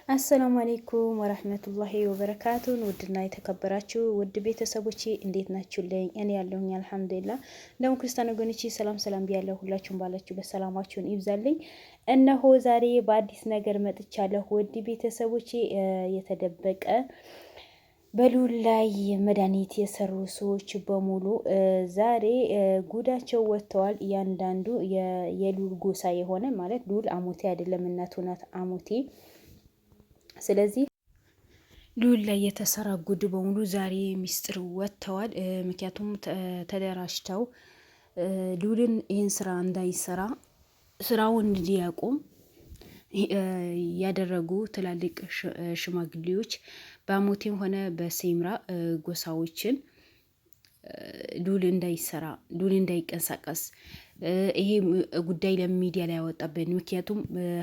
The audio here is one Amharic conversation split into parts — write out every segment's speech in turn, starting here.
አሰላሙ አለይኩም ወራህመቱላሂ ወበረካቱን ውድና የተከበራችሁ ውድ ቤተሰቦቼ እንዴት ናችሁልኝ? እኔ ያለሁኝ አልሐምዱሊላህ። ደግሞ ክርስቲያን ወገኖቼ ሰላም ብያለሁ። ሁላችሁም ባላችሁ በሰላማችሁን ይብዛልኝ። እነሆ ዛሬ በአዲስ ነገር መጥቻለሁ። ውድ ቤተሰቦቼ የተደበቀ በሉል ላይ መድኃኒት የሰሩ ሰዎች በሙሉ ዛሬ ጉዳቸው ወጥተዋል። እያንዳንዱ የሉል ጎሳ የሆነ ማለት ሉል አሞቴ አይደለም፣ እናቱ ናት አሞቴ። ስለዚህ ሉል ላይ የተሰራ ጉድ በሙሉ ዛሬ ሚስጥር ወጥተዋል። ምክንያቱም ተደራጅተው ሉልን ይህን ስራ እንዳይሰራ ስራውን እንዲያቆም ያደረጉ ትላልቅ ሽማግሌዎች በአሞቴም ሆነ በሴምራ ጎሳዎችን ሉል እንዳይሰራ ሉል እንዳይቀንሳቀስ ይሄ ጉዳይ ለሚዲያ ላይ ያወጣብን። ምክንያቱም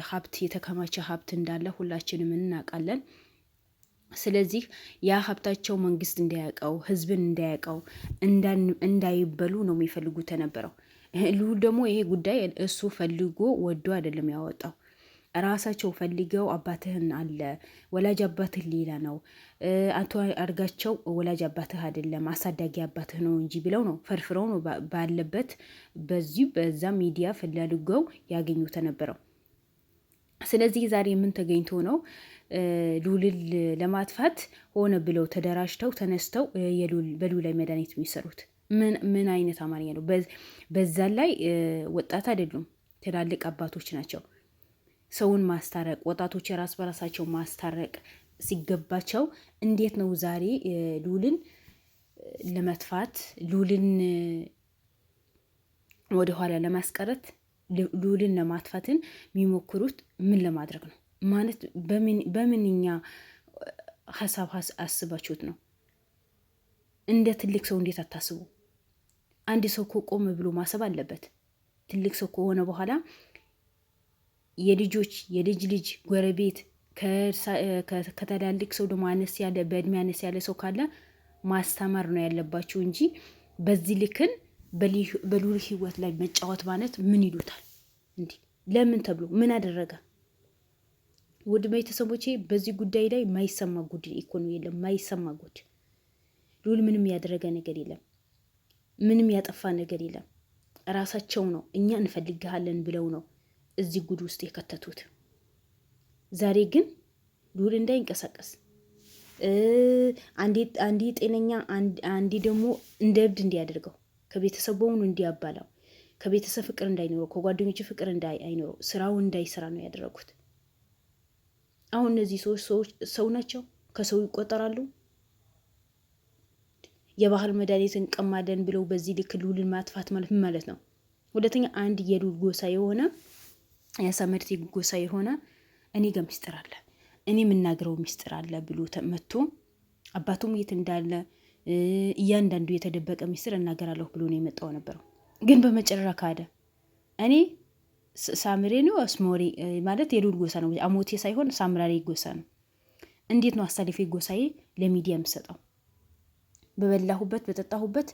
ሀብት የተከማቸ ሀብት እንዳለ ሁላችንም እናውቃለን። ስለዚህ ያ ሀብታቸው መንግስት እንዳያውቀው ህዝብን እንዳያውቀው እንዳይበሉ ነው የሚፈልጉት የነበረው። ሉል ደግሞ ይሄ ጉዳይ እሱ ፈልጎ ወዶ አይደለም ያወጣው። ራሳቸው ፈልገው አባትህን አለ ወላጅ አባትህ ሌላ ነው፣ አቶ አድርጋቸው ወላጅ አባትህ አይደለም አሳዳጊ አባትህ ነው እንጂ ብለው ነው ፈርፍረው ነው ባለበት በዚህ በዛ ሚዲያ ፈልገው ያገኙት ነበረው። ስለዚህ ዛሬ ምን ተገኝቶ ነው ሉልን ለማጥፋት ሆነ ብለው ተደራጅተው ተነስተው በሉል ላይ መድኃኒት የሚሰሩት? ምን አይነት አማርኛ ነው? በዛ ላይ ወጣት አይደሉም፣ ትላልቅ አባቶች ናቸው። ሰውን ማስታረቅ ወጣቶች የራስ በራሳቸው ማስታረቅ ሲገባቸው እንዴት ነው ዛሬ ሉልን ለመጥፋት ሉልን ወደኋላ ለማስቀረት ሉልን ለማጥፋትን የሚሞክሩት? ምን ለማድረግ ነው ማለት በምንኛ ሀሳብ አስባችሁት ነው? እንደ ትልቅ ሰው እንዴት አታስቡ? አንድ ሰው እኮ ቆም ብሎ ማሰብ አለበት። ትልቅ ሰው ከሆነ በኋላ የልጅ ልጅ ጎረቤት ከትላልቅ ሰው ደግሞ አነስ ያለ በእድሜ አነስ ያለ ሰው ካለ ማስተማር ነው ያለባችሁ እንጂ በዚህ ልክን በሉል ህይወት ላይ መጫወት ማለት ምን ይሉታል እንዴ? ለምን ተብሎ ምን አደረገ? ውድ ቤተሰቦቼ በዚህ ጉዳይ ላይ ማይሰማ ጉድ ኢኮኖሚ የለም። ማይሰማ ጉድ ሉል ምንም ያደረገ ነገር የለም። ምንም ያጠፋ ነገር የለም። ራሳቸው ነው እኛ እንፈልግሃለን ብለው ነው እዚህ ጉድ ውስጥ የከተቱት። ዛሬ ግን ሉል እንዳይንቀሳቀስ አንዴ ጤነኛ አንዴ ደግሞ እንደ እብድ እንዲያደርገው ከቤተሰብ በሙሉ እንዲያባላው ከቤተሰብ ፍቅር እንዳይኖረው ከጓደኞች ፍቅር እንዳይኖረው ስራው እንዳይሰራ ነው ያደረጉት። አሁን እነዚህ ሰዎች ሰው ናቸው? ከሰው ይቆጠራሉ? የባህል መድኃኒትን ቀማደን ብለው በዚህ ልክ ሉልን ማጥፋት ማለት ምን ማለት ነው? ሁለተኛ አንድ የሉል ጎሳ የሆነ ያሳመርቴ ጎሳ የሆነ እኔ ጋር ሚስጥር አለ እኔ የምናገረው ሚስጥር አለ ብሎ መጥቶ አባቱም የት እንዳለ እያንዳንዱ የተደበቀ ሚስጥር እናገራለሁ ብሎ ነው የመጣው ነበረው። ግን በመጨረሻ ካደ። እኔ ሳምሬ ነው አስሞሪ ማለት የሉል ጎሳ ነው፣ አሞቴ ሳይሆን ሳምራሪ ጎሳ ነው። እንዴት ነው አሳልፌ ጎሳዬ ለሚዲያ የምሰጠው? በበላሁበት በጠጣሁበት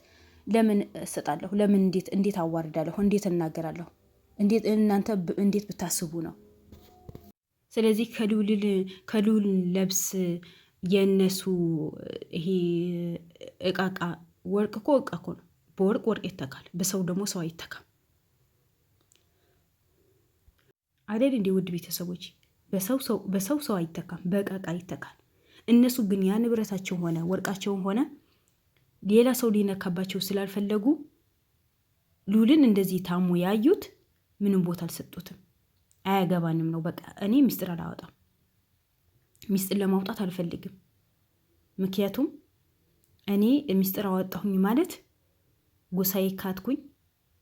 ለምን እሰጣለሁ? ለምን እንዴት አዋርዳለሁ? እንዴት እናገራለሁ? እናንተ እንዴት ብታስቡ ነው? ስለዚህ ከሉል ለብስ የነሱ ይሄ እቃቃ ወርቅ እኮ እቃ እኮ ነው። በወርቅ ወርቅ ይተካል፣ በሰው ደግሞ ሰው አይተካም አይደል? እንደ ውድ ቤተሰቦች በሰው ሰው አይተካም፣ በእቃቃ ይተካል። እነሱ ግን ያ ንብረታቸው ሆነ ወርቃቸውን ሆነ ሌላ ሰው ሊነካባቸው ስላልፈለጉ ሉልን እንደዚህ ታሞ ያዩት ምንም ቦታ አልሰጡትም። አያገባንም ነው በቃ። እኔ ሚስጥር አላወጣም፣ ሚስጥር ለማውጣት አልፈልግም። ምክንያቱም እኔ ሚስጥር አወጣሁኝ ማለት ጎሳዬ ካትኩኝ፣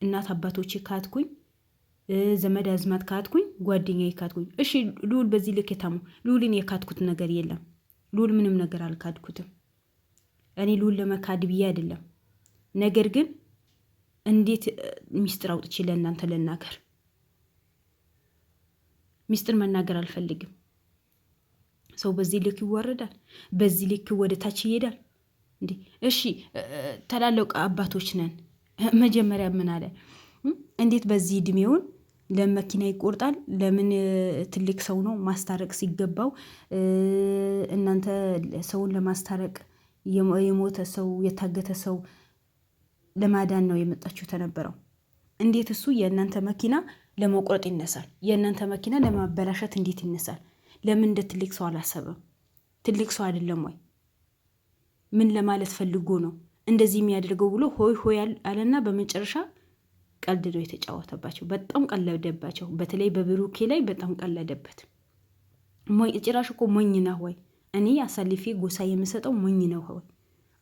እናት አባቶቼ ካትኩኝ፣ ዘመድ አዝማት ካትኩኝ፣ ጓደኛዬ ካትኩኝ። እሺ ሉል በዚህ ልክ የታሙ ሉልን የካትኩት ነገር የለም። ሉል ምንም ነገር አልካድኩትም። እኔ ሉል ለመካድ ብዬ አይደለም። ነገር ግን እንዴት ሚስጥር አውጥቼ ለእናንተ ልናገር? ሚስጥር መናገር አልፈልግም። ሰው በዚህ ልክ ይዋረዳል፣ በዚህ ልክ ወደ ታች ይሄዳል እንዴ? እሺ ታላላቅ አባቶች ነን። መጀመሪያ ምን አለ? እንዴት በዚህ እድሜውን ለመኪና ይቆርጣል? ለምን ትልቅ ሰው ነው ማስታረቅ ሲገባው እናንተ ሰውን ለማስታረቅ የሞተ ሰው የታገተ ሰው ለማዳን ነው የመጣችሁ ተነበረው። እንዴት እሱ የእናንተ መኪና ለመቁረጥ ይነሳል? የእናንተ መኪና ለማበላሸት እንዴት ይነሳል? ለምን እንደ ትልቅ ሰው አላሰበም? ትልቅ ሰው አይደለም ወይ? ምን ለማለት ፈልጎ ነው እንደዚህ የሚያደርገው ብሎ ሆይ ሆይ አለና በመጨረሻ ቀልድ ነው የተጫወተባቸው። በጣም ቀለደባቸው። በተለይ በብሩኬ ላይ በጣም ቀለደበት። ጭራሽ እኮ ሞኝ ነህ ወይ? እኔ አሳልፌ ጎሳ የምሰጠው ሞኝ ነው ወይ?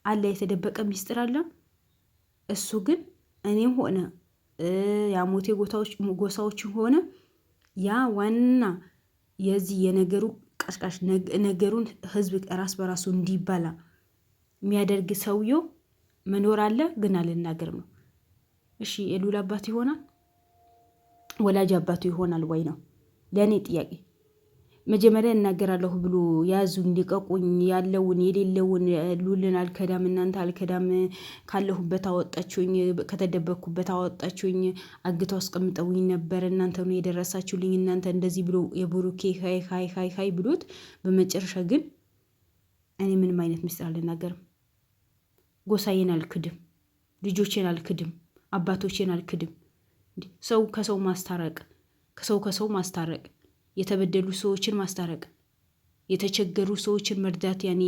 አለ የተደበቀ ሚስጥር አለ። እሱ ግን እኔም ሆነ የአሞቴ ጎሳዎች ሆነ ያ ዋና የዚህ የነገሩ ቀስቃሽ ነገሩን ህዝብ ራስ በራሱ እንዲባላ የሚያደርግ ሰውየው መኖር አለ። ግን አልናገርም ነው። እሺ የሉል አባት ይሆናል? ወላጅ አባቱ ይሆናል ወይ ነው ለእኔ ጥያቄ። መጀመሪያ እናገራለሁ ብሎ ያዙኝ ልቀቁኝ፣ ያለውን የሌለውን ሉልን አልከዳም፣ እናንተ አልከዳም፣ ካለሁበት አወጣችሁኝ፣ ከተደበቅኩበት አወጣችሁኝ፣ አግተው አስቀምጠውኝ ነበር፣ እናንተ ነው የደረሳችሁልኝ፣ እናንተ እንደዚህ ብሎ የብሩኬ ሀይ ሀይ ሀይ ሀይ ብሎት በመጨረሻ ግን እኔ ምንም አይነት ምስጢር አልናገርም። ጎሳዬን አልክድም፣ ልጆቼን አልክድም፣ አባቶቼን አልክድም። ሰው ከሰው ማስታረቅ ከሰው ማስታረቅ የተበደሉ ሰዎችን ማስታረቅ የተቸገሩ ሰዎችን መርዳት ያኔ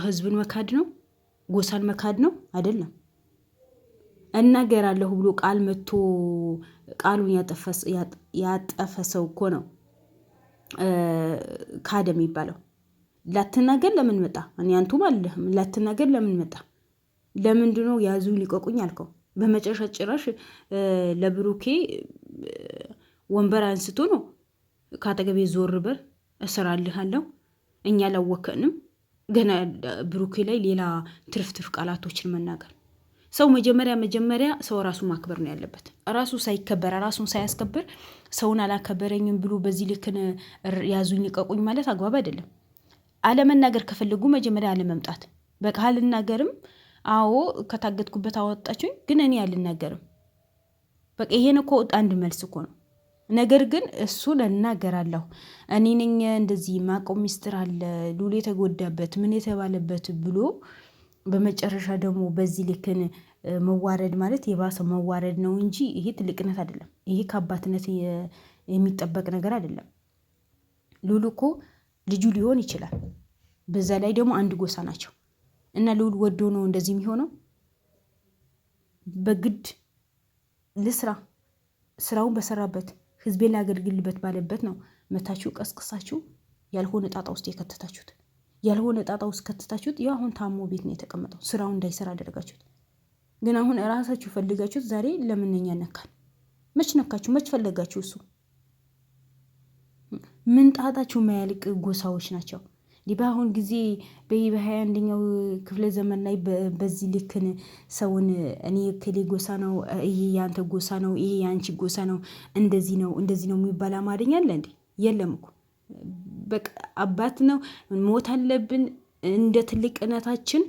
ህዝብን መካድ ነው? ጎሳን መካድ ነው? አይደለም። እናገራለሁ ብሎ ቃል መጥቶ ቃሉን ያጠፈ ሰው እኮ ነው ካደ የሚባለው። ላትናገር ለምን መጣ? እኔ አንቱም አለህም ላትናገር ለምን መጣ? ለምንድን ነው ያዙኝ ሊቆቁኝ አልከው? በመጨረሻ ጭራሽ ለብሩኬ ወንበር አንስቶ ነው ካጠገቤ ዞር በር እሰራልሃለሁ። እኛ አላወከንም ገና ብሩኬ ላይ ሌላ ትርፍትርፍ ቃላቶችን መናገር። ሰው መጀመሪያ ሰው ራሱ ማክበር ነው ያለበት። ራሱ ሳይከበር ራሱን ሳያስከብር ሰውን አላከበረኝም ብሎ በዚህ ልክን ያዙኝ ልቀቁኝ ማለት አግባብ አይደለም። አለመናገር ከፈለጉ መጀመሪያ አለመምጣት። በቃ አልናገርም፣ አዎ ከታገትኩበት አወጣችሁኝ፣ ግን እኔ አልናገርም። በቃ ይሄን እኮ አንድ መልስ እኮ ነው። ነገር ግን እሱን እናገራለሁ እኔ ነኝ እንደዚህ ማቀው ሚስጥር አለ ሉል የተጎዳበት ምን የተባለበት ብሎ በመጨረሻ ደግሞ በዚህ ልክን መዋረድ ማለት የባሰ መዋረድ ነው እንጂ ይሄ ትልቅነት አይደለም። ይሄ ከአባትነት የሚጠበቅ ነገር አይደለም። ሉል እኮ ልጁ ሊሆን ይችላል። በዛ ላይ ደግሞ አንድ ጎሳ ናቸው እና ሉል ወዶ ነው እንደዚህ የሚሆነው። በግድ ልስራ ስራውን በሰራበት ህዝቤን ላገልግልበት ባለበት ነው መታችሁ ቀስቅሳችሁ ያልሆነ ጣጣ ውስጥ የከተታችሁት። ያልሆነ ጣጣ ውስጥ ከተታችሁት። ያው አሁን ታሞ ቤት ነው የተቀመጠው። ስራውን እንዳይሰራ አደረጋችሁት። ግን አሁን እራሳችሁ ፈልጋችሁት ዛሬ ለምንኛ ነካል? መች ነካችሁ? መች ፈለጋችሁ? እሱ ምን ጣጣችሁ ማያልቅ ጎሳዎች ናቸው። በአሁን ጊዜ በ21ኛው ክፍለ ዘመን ላይ በዚህ ልክን ሰውን እኔ ክሌ ጎሳ ነው፣ ይሄ ያንተ ጎሳ ነው፣ ይሄ ያንቺ ጎሳ ነው፣ እንደዚህ ነው የሚባል አማርኛ አለ እንዴ? የለም እኮ። በቃ አባት ነው ሞት አለብን። እንደ ትልቅነታችን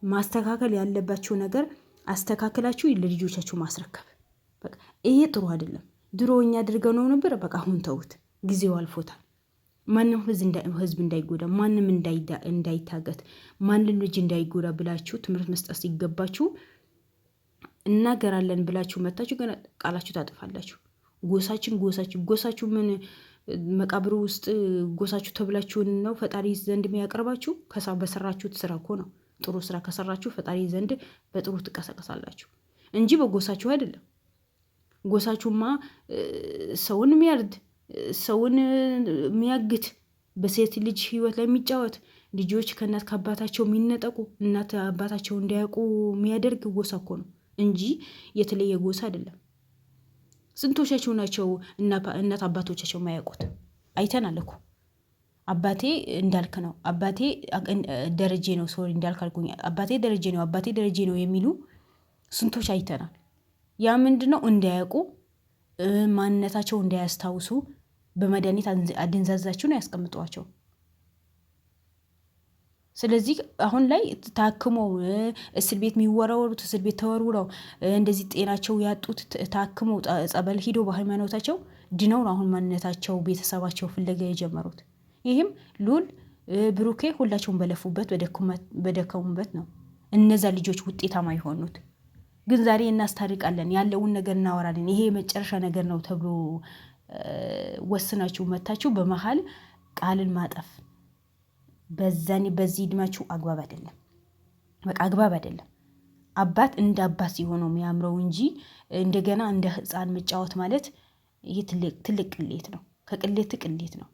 ማስተካከል ያለባቸው ነገር አስተካክላችሁ ለልጆቻችሁ ማስረከብ። በቃ ይሄ ጥሩ አይደለም። ድሮ እኛ አድርገው ነው ነበር። በቃ አሁን ተውት፣ ጊዜው አልፎታል። ማንም ህዝብ እንዳይጎዳ፣ ማንም እንዳይታገት፣ ማንም ልጅ እንዳይጎዳ ብላችሁ ትምህርት መስጠት ሲገባችሁ እናገራለን ብላችሁ መታችሁ ገና ቃላችሁ ታጥፋላችሁ። ጎሳችሁ ምን መቃብሩ ውስጥ ጎሳችሁ ተብላችሁን ነው ፈጣሪ ዘንድ የሚያቀርባችሁ? በሰራችሁት ስራ እኮ ነው። ጥሩ ስራ ከሰራችሁ ፈጣሪ ዘንድ በጥሩ ትቀሰቀሳላችሁ እንጂ በጎሳችሁ አይደለም። ጎሳችሁማ ሰውን የሚያርድ ሰውን የሚያግት በሴት ልጅ ህይወት ላይ የሚጫወት ልጆች ከእናት ከአባታቸው የሚነጠቁ እናት አባታቸው እንዳያውቁ የሚያደርግ ጎሳ እኮ ነው እንጂ የተለየ ጎሳ አይደለም። ስንቶቻቸው ናቸው እናት አባቶቻቸው የማያውቁት? አይተናል እኮ። አባቴ እንዳልክ ነው፣ አባቴ ደረጀ ነው፣ ሶሪ እንዳልክ አልኩኝ፣ አባቴ ደረጀ ነው፣ አባቴ ደረጀ ነው የሚሉ ስንቶች አይተናል። ያ ምንድን ነው? እንዳያውቁ ማንነታቸው እንዳያስታውሱ በመድኃኒት አደንዛዛቸው ነው ያስቀምጧቸው። ስለዚህ አሁን ላይ ታክመው እስር ቤት የሚወረወሩት እስር ቤት ተወርውረው እንደዚህ ጤናቸው ያጡት ታክመው ጸበል ሂደው በሃይማኖታቸው ድነው አሁን ማንነታቸው ቤተሰባቸው ፍለጋ የጀመሩት። ይህም ሉል ብሩኬ ሁላቸውን በለፉበት በደከሙበት ነው እነዛ ልጆች ውጤታማ የሆኑት። ግን ዛሬ እናስታርቃለን ያለውን ነገር እናወራለን ይሄ የመጨረሻ ነገር ነው ተብሎ ወስናችሁ መታችሁ በመሀል ቃልን ማጠፍ በዚህ እድሜያችሁ አግባብ አይደለም። በቃ አግባብ አይደለም። አባት እንደ አባት ሲሆነው የሚያምረው እንጂ እንደገና እንደ ሕፃን መጫወት ማለት ይሄ ትልቅ ቅሌት ነው። ከቅሌት ቅሌት ነው።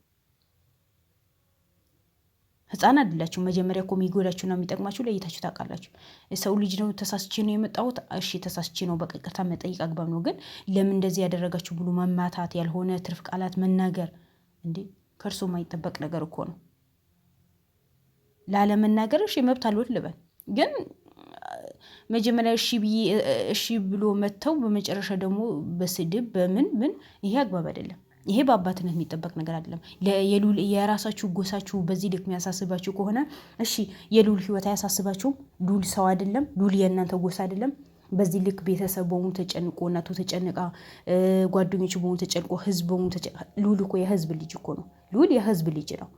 ሕፃን አይደላችሁ። መጀመሪያ እኮ የሚጎዳችሁና የሚጠቅማችሁ ለይታችሁ ታውቃላችሁ። ሰው ልጅ ነው ተሳስቼ ነው የመጣሁት፣ እሺ ተሳስቼ ነው በቃ ይቅርታ መጠየቅ አግባብ ነው። ግን ለምን እንደዚህ ያደረጋችሁ ብሎ መማታት፣ ያልሆነ ትርፍ ቃላት መናገር እንዴ ከእርሶ የማይጠበቅ ነገር እኮ ነው። ላለመናገር እሺ መብት አልወት ልበል። ግን መጀመሪያ እሺ ብሎ መተው በመጨረሻ ደግሞ በስድብ በምን ይሄ አግባብ አይደለም። ይሄ በአባትነት የሚጠበቅ ነገር አይደለም። የራሳችሁ ጎሳችሁ በዚህ ልክ የሚያሳስባችሁ ከሆነ እሺ የሉል ህይወት አያሳስባችሁም? ሉል ሰው አይደለም? ሉል የእናንተ ጎሳ አይደለም? በዚህ ልክ ቤተሰብ በሙሉ ተጨንቆ እናቱ ተጨንቃ ጓደኞቹ በሙሉ ተጨንቆ ህዝብ በሙሉ ሉል እኮ የህዝብ ልጅ እኮ ነው። ሉል የህዝብ ልጅ ነው።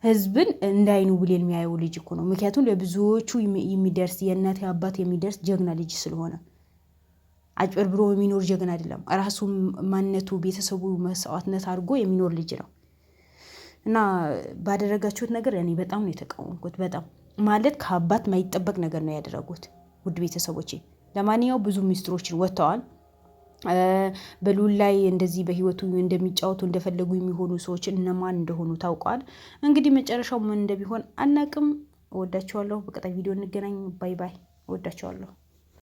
ህዝብን እንዳይኑ ብሌን የሚያየው ልጅ እኮ ነው። ምክንያቱም ለብዙዎቹ የሚደርስ የእናት አባት የሚደርስ ጀግና ልጅ ስለሆነ አጭበርብሮ የሚኖር ጀግና አይደለም። ራሱ ማንነቱ ቤተሰቡ መስዋዕትነት አድርጎ የሚኖር ልጅ ነው። እና ባደረጋችሁት ነገር እኔ በጣም ነው የተቃወምኩት። በጣም ማለት ከአባት ማይጠበቅ ነገር ነው ያደረጉት። ውድ ቤተሰቦቼ ለማንኛውም ብዙ ሚስጥሮችን ወጥተዋል። በሉል ላይ እንደዚህ በህይወቱ እንደሚጫወቱ እንደፈለጉ የሚሆኑ ሰዎች እነማን እንደሆኑ ታውቋል። እንግዲህ መጨረሻው ምን እንደሚሆን አናቅም። እወዳቸዋለሁ። በቀጣይ ቪዲዮ እንገናኝ። ባይ ባይ። እወዳቸዋለሁ።